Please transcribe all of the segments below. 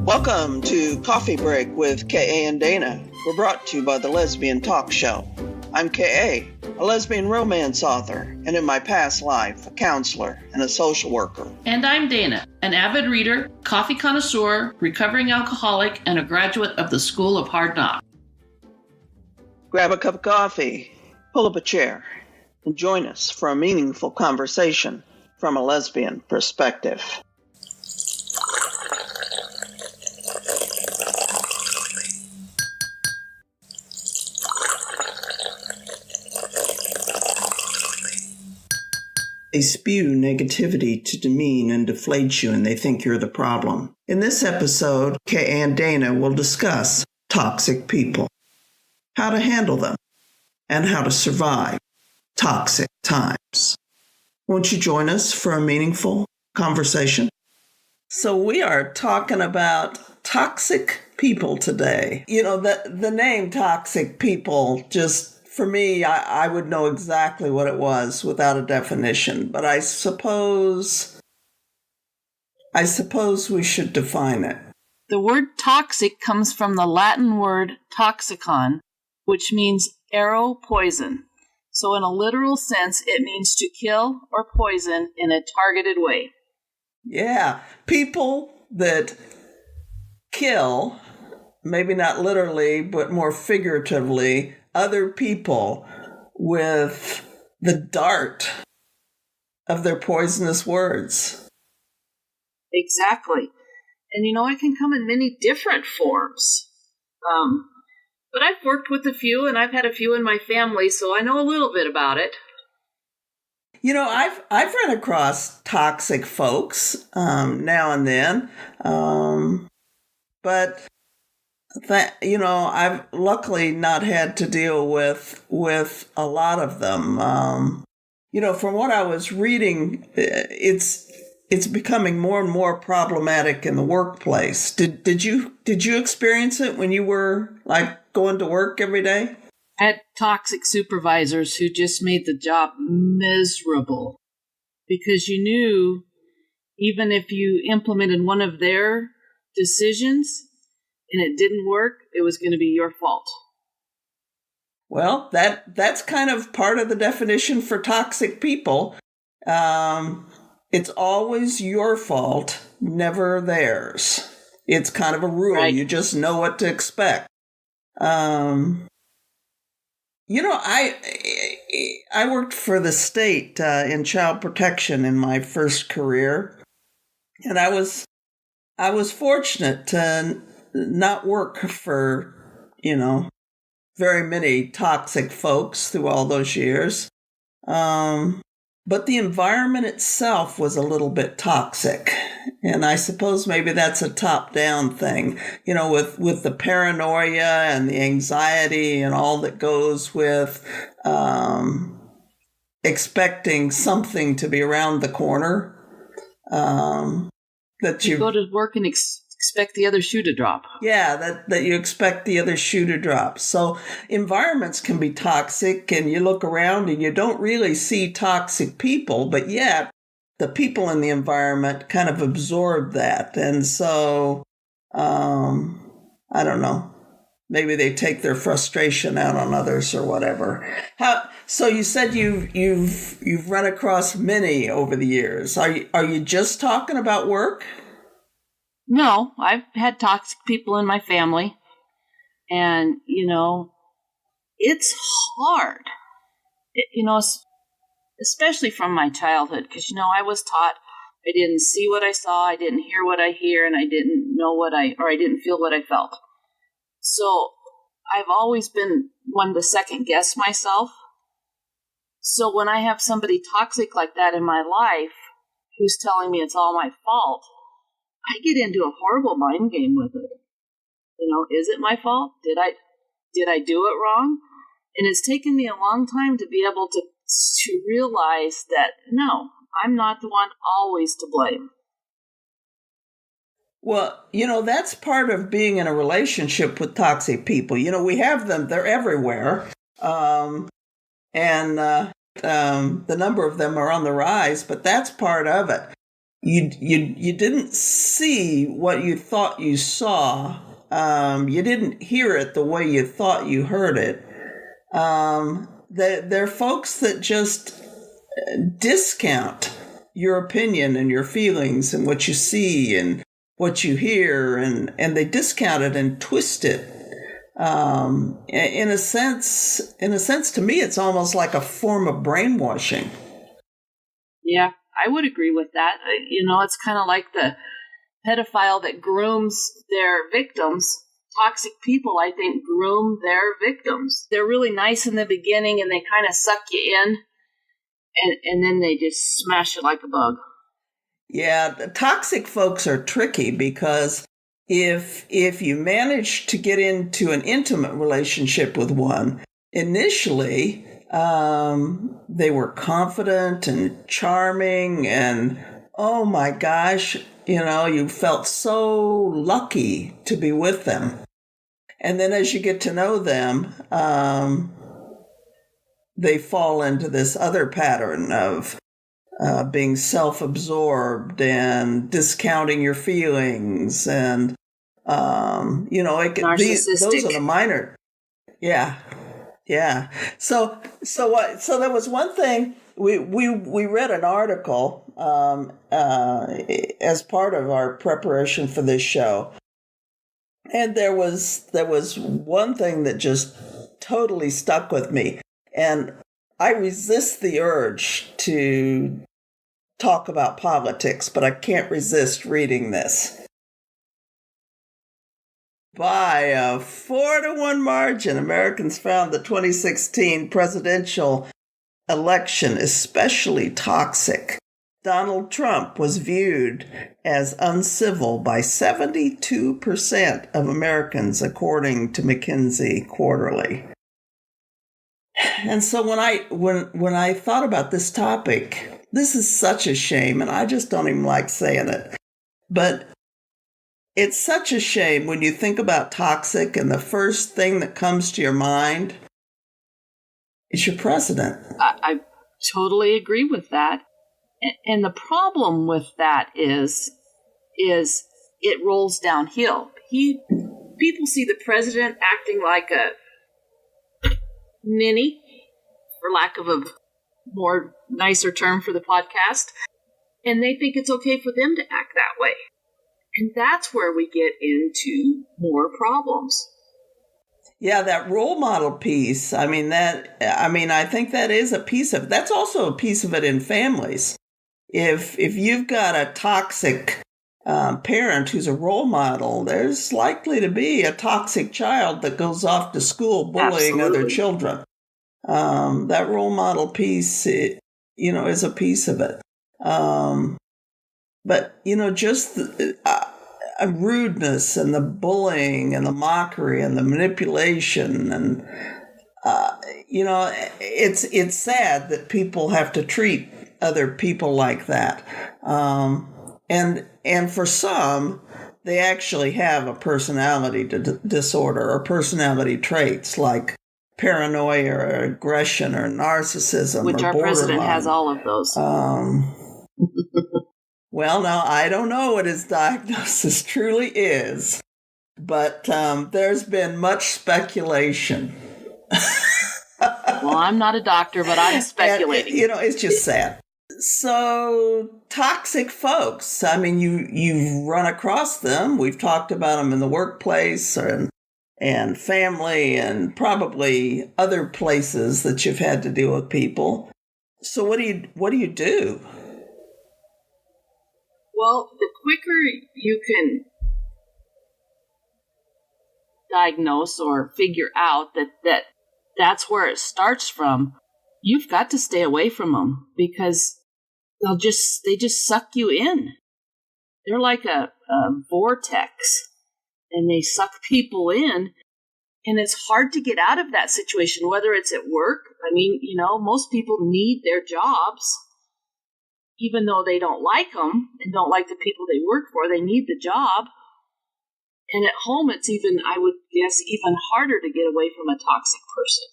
Welcome to Coffee Break with KA and Dana. We're brought to you by the Lesbian Talk Show. I'm KA, a lesbian romance author, and in my past life, a counselor and a social worker. And I'm Dana, an avid reader, coffee connoisseur, recovering alcoholic, and a graduate of the School of Hard Knocks. Grab a cup of coffee, pull up a chair, and join us for a meaningful conversation from a lesbian perspective. They spew negativity to demean and deflate you, and they think you're the problem. In this episode, Kay and Dana will discuss toxic people, how to handle them, and how to survive toxic times. Won't you join us for a meaningful conversation? So we are talking about toxic people today. You know, the name toxic people just... For me, I would know exactly what it was without a definition, but I suppose we should define it. The word toxic comes from the Latin word toxicon, which means arrow poison. So in a literal sense, it means to kill or poison in a targeted way. Yeah, people that kill, maybe not literally, but more figuratively, other people with the dart of their poisonous words. Exactly. And it can come in many different forms. But I've worked with a few, and I've had a few in my family, so I know a little bit about it. I've run across toxic folks now and then, but I've luckily not had to deal with a lot of them. From what I was reading, it's becoming more and more problematic in the workplace. Did you experience it when you were going to work every day? I had toxic supervisors who just made the job miserable because you knew even if you implemented one of their decisions and it didn't work, it was going to be your fault. Well, that's kind of part of the definition for toxic people. It's always your fault, never theirs. It's kind of a rule. Right. You just know what to expect. I worked for the state in child protection in my first career, and I was fortunate to not work for, very many toxic folks through all those years. But the environment itself was a little bit toxic. And I suppose maybe that's a top-down thing, with the paranoia and the anxiety and all that goes with expecting something to be around the corner. That you go to work and expect the other shoe to drop. Yeah, that you expect the other shoe to drop. So environments can be toxic, and you look around and you don't really see toxic people, but yet the people in the environment kind of absorb that. And so, I don't know, maybe they take their frustration out on others or whatever. So you said you've run across many over the years. Are you just talking about work? No, I've had toxic people in my family, and, it's hard, especially from my childhood, because, I was taught I didn't see what I saw, I didn't hear what I hear, and I didn't know I didn't feel what I felt. So I've always been one to second guess myself. So when I have somebody toxic like that in my life who's telling me it's all my fault, I get into a horrible mind game with it. Is it my fault? Did I do it wrong? And it's taken me a long time to be able to realize that, no, I'm not the one always to blame. Well, that's part of being in a relationship with toxic people. We have them, they're everywhere. And the number of them are on the rise, but that's part of it. you didn't see what you thought you saw. You didn't hear it the way you thought you heard it. They're folks that just discount your opinion and your feelings and what you see and what you hear, and they discount it and twist it. In a sense, to me, it's almost like a form of brainwashing. Yeah, I would agree with that. It's kind of like the pedophile that grooms their victims. Toxic people, I think, groom their victims. They're really nice in the beginning, and they kind of suck you in, and then they just smash it like a bug. Yeah, the toxic folks are tricky because if you manage to get into an intimate relationship with one, initially they were confident and charming, and oh my gosh, you felt so lucky to be with them. And then as you get to know them, they fall into this other pattern of being self-absorbed and discounting your feelings, and those are the minor. Yeah. So there was one thing we read an article as part of our preparation for this show, and there was one thing that just totally stuck with me, and I resist the urge to talk about politics, but I can't resist reading this. By a 4-1 margin, Americans found the 2016 presidential election especially toxic. Donald Trump was viewed as uncivil by 72% of Americans, according to McKinsey Quarterly. And so when I thought about this topic, this is such a shame, and I just don't even like saying it, but it's such a shame when you think about toxic and the first thing that comes to your mind is your president. I totally agree with that. And the problem with that is it rolls downhill. People see the president acting like a ninny, for lack of a more nicer term for the podcast, and they think it's okay for them to act that way. And that's where we get into more problems. Yeah, that role model piece. I think that is a piece of it. That's also a piece of it in families. If you've got a toxic parent who's a role model, there's likely to be a toxic child that goes off to school bullying other children. That role model piece, is a piece of it. But, just the rudeness and the bullying and the mockery and the manipulation and, it's sad that people have to treat other people like that. And for some, they actually have a personality disorder or personality traits like paranoia or aggression or narcissism, which or our borderline. president has all of those. Well, now, I don't know what his diagnosis truly is, but there's been much speculation. Well, I'm not a doctor, but I'm speculating. And, it's just sad. So, toxic folks, you've run across them. We've talked about them in the workplace and family and probably other places that you've had to deal with people. So what do you do? Well, the quicker you can diagnose or figure out that's where it starts from, you've got to stay away from them, because they just suck you in. They're like a vortex, and they suck people in, and it's hard to get out of that situation, whether it's at work. Most people need their jobs. Even though they don't like them and don't like the people they work for, they need the job. And at home, it's I would guess, even harder to get away from a toxic person.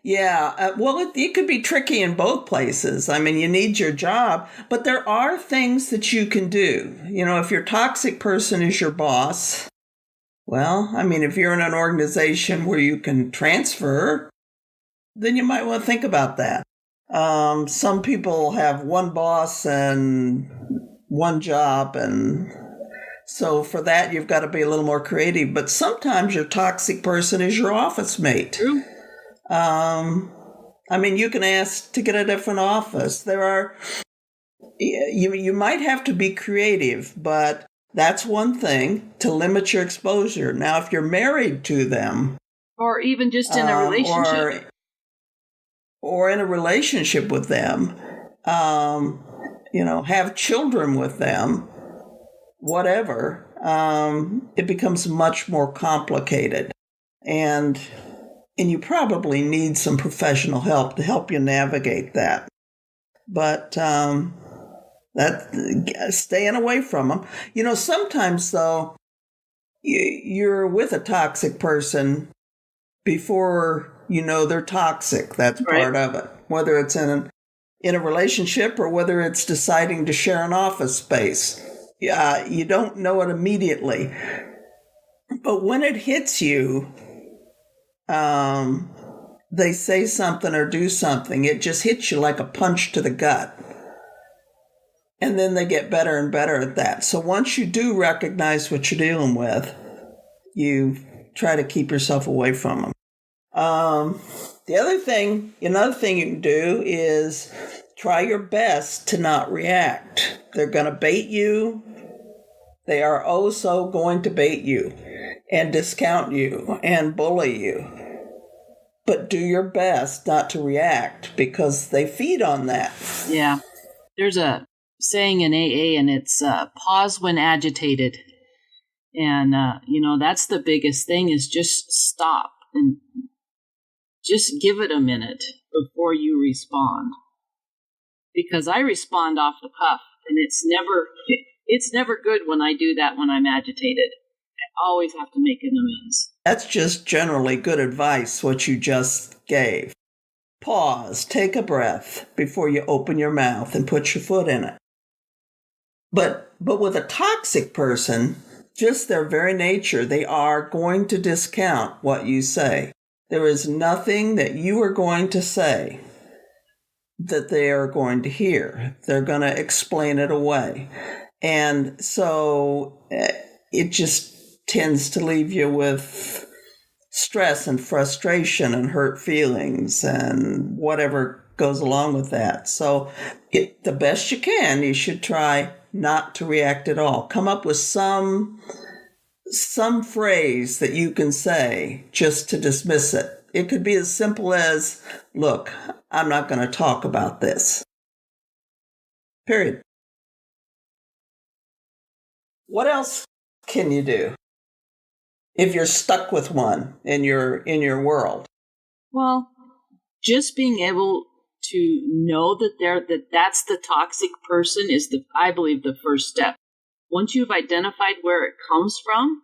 Yeah, well, it could be tricky in both places. I mean, you need your job, but there are things that you can do. If your toxic person is your boss, well, I mean, if you're in an organization where you can transfer, then you might want to think about that. Some people have one boss and one job, and so for that, you've got to be a little more creative. But sometimes your toxic person is your office mate. True. I mean, you can ask to get a different office. You might have to be creative, but that's one thing to limit your exposure. Now, if you're married to them, or even just in a relationship, or in a relationship with them, have children with them, whatever, it becomes much more complicated. And you probably need some professional help to help you navigate that. But staying away from them. Sometimes, though, you're with a toxic person before you know they're toxic. That's part of it. Whether it's in a relationship or whether it's deciding to share an office space. You don't know it immediately. But when it hits you, they say something or do something, it just hits you like a punch to the gut. And then they get better and better at that. So once you do recognize what you're dealing with, you try to keep yourself away from them. Another thing you can do is try your best to not react. They're going to bait you. They are oh so going to bait you and discount you and bully you. But do your best not to react because they feed on that. Yeah. There's a saying in AA, and it's pause when agitated. And, that's the biggest thing is just stop and just give it a minute before you respond. Because I respond off the cuff, and it's never good when I do that when I'm agitated. I always have to make an amends. That's just generally good advice, what you just gave. Pause, take a breath before you open your mouth and put your foot in it. But with a toxic person, just their very nature, they are going to discount what you say. There is nothing that you are going to say that they are going to hear. They're going to explain it away. And so it just tends to leave you with stress and frustration and hurt feelings and whatever goes along with that. So the best you can, you should try not to react at all. Come up with some phrase that you can say just to dismiss it. It could be as simple as, look, I'm not going to talk about this. Period. What else can you do if you're stuck with one in your world? Well, just being able to know that that's the toxic person is I believe the first step. Once you've identified where it comes from,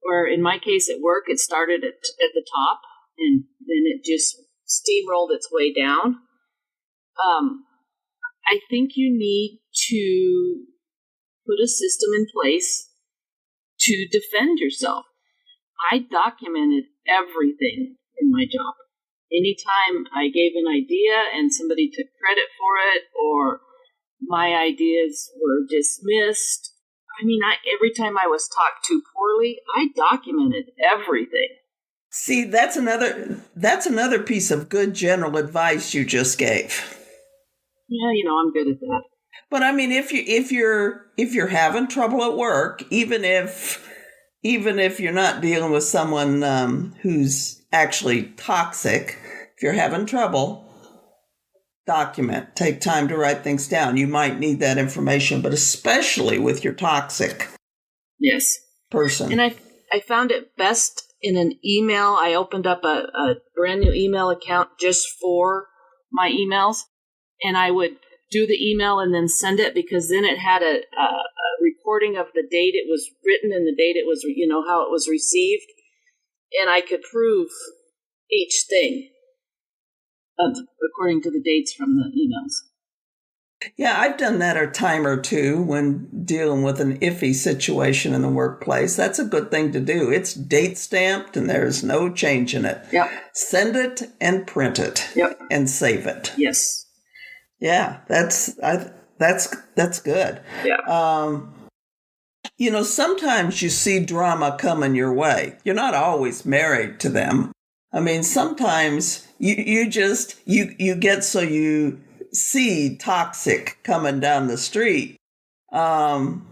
or in my case at work, it started at the top and then it just steamrolled its way down. I think you need to put a system in place to defend yourself. I documented everything in my job. Anytime I gave an idea and somebody took credit for it or my ideas were dismissed, every time I was talked to poorly, I documented everything. See, that's another piece of good general advice you just gave. Yeah, I'm good at that. But if you're having trouble at work, even if you're not dealing with someone who's actually toxic, if you're having trouble, document. Take time to write things down. You might need that information, but especially with your toxic person. And I found it best in an email. I opened up a brand new email account just for my emails, and I would do the email and then send it because then it had a recording of the date it was written and the date it was, how it was received. And I could prove each thing. according to the dates from the emails. Yeah, I've done that a time or two when dealing with an iffy situation in the workplace. That's a good thing to do. It's date stamped and there's no change in it. Yep. Send it and print it. Yep. And save it. Yes. Yeah, that's good. Yeah. Sometimes you see drama coming your way. You're not always married to them. I mean, sometimes you get so you see toxic coming down the street. And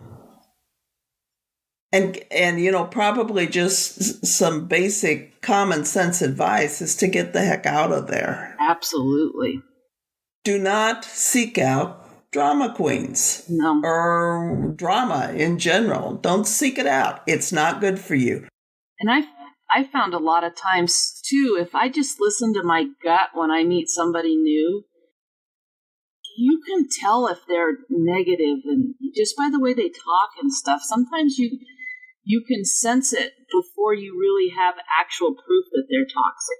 probably just some basic common sense advice is to get the heck out of there. Absolutely. Do not seek out drama queens. No. Or drama in general. Don't seek it out. It's not good for you. And I found a lot of times, too, if I just listen to my gut when I meet somebody new, you can tell if they're negative, and just by the way they talk and stuff. Sometimes you can sense it before you really have actual proof that they're toxic.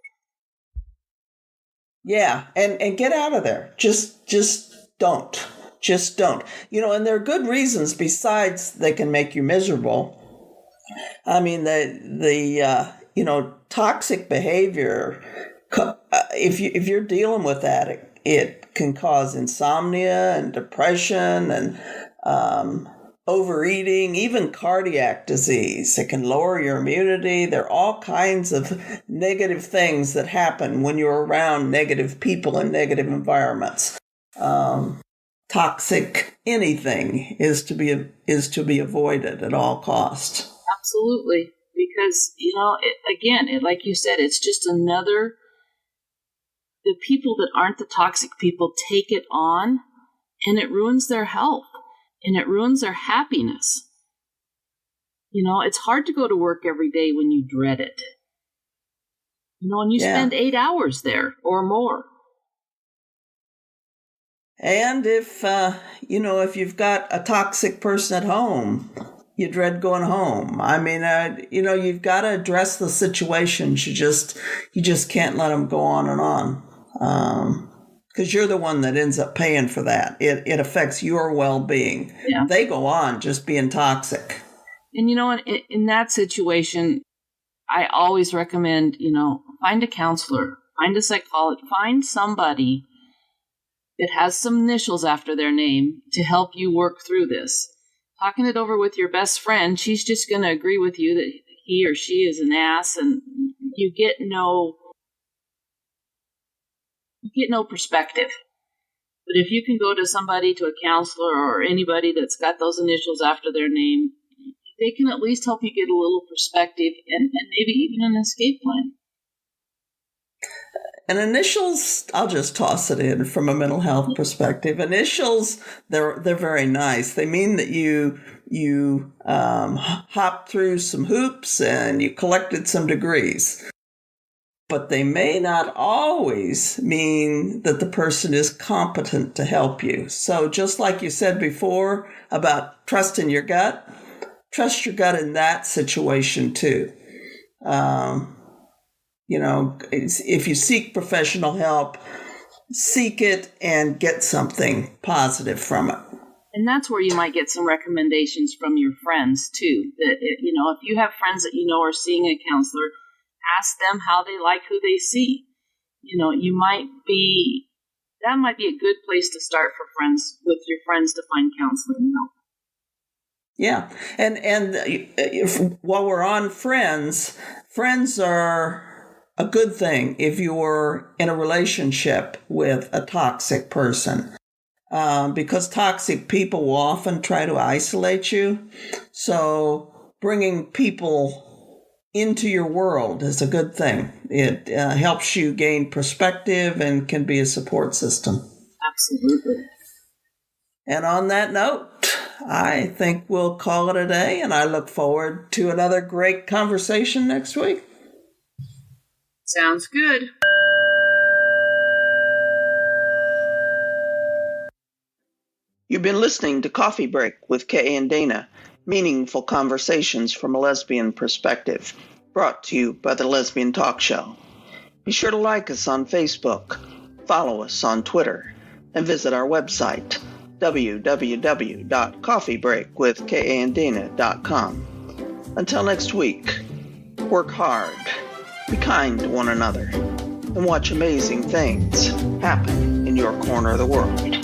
Yeah, and get out of there. Just don't. Just don't. And there are good reasons besides they can make you miserable. I mean, the toxic behavior, if you're dealing with that, it can cause insomnia and depression and overeating, even cardiac disease. It can lower your immunity. There are all kinds of negative things that happen when you're around negative people in negative environments. Toxic anything is to be avoided at all costs. Absolutely, because like you said, it's just another. The people that aren't the toxic people take it on, and it ruins their health, and it ruins their happiness. It's hard to go to work every day when you dread it. And you spend 8 hours there or more. And if you've got a toxic person at home, you dread going home. I mean, you've got to address the situations. You just can't let them go on and on. Because you're the one that ends up paying for that. It affects your well-being. Yeah. They go on just being toxic. And in that situation, I always recommend, find a counselor, find a psychologist, find somebody that has some initials after their name to help you work through this. Talking it over with your best friend, she's just going to agree with you that he or she is an ass, and you get no perspective. But if you can go to somebody, to a counselor or anybody that's got those initials after their name, they can at least help you get a little perspective and maybe even an escape plan. And initials, I'll just toss it in from a mental health perspective. Initials, they're very nice. They mean that you hopped through some hoops and you collected some degrees. But they may not always mean that the person is competent to help you. So just like you said before about trusting your gut, trust your gut in that situation too. If you seek professional help, seek it and get something positive from it. And that's where you might get some recommendations from your friends too. That if you have friends that are seeing a counselor, ask them how they like who they see. That might be a good place to start with your friends to find counseling help. Yeah. And while we're on friends are a good thing if you're in a relationship with a toxic person. Because toxic people will often try to isolate you. So bringing people into your world is a good thing. It helps you gain perspective and can be a support system. Absolutely. And on that note, I think we'll call it a day, and I look forward to another great conversation next week. Sounds good. You've been listening to Coffee Break with KA and Dana, meaningful conversations from a lesbian perspective, brought to you by the Lesbian Talk Show. Be sure to like us on Facebook, Follow us on Twitter and visit our website, www.coffeebreakwithkaandana.com. Until next week, work hard, be kind to one another, and watch amazing things happen in your corner of the world.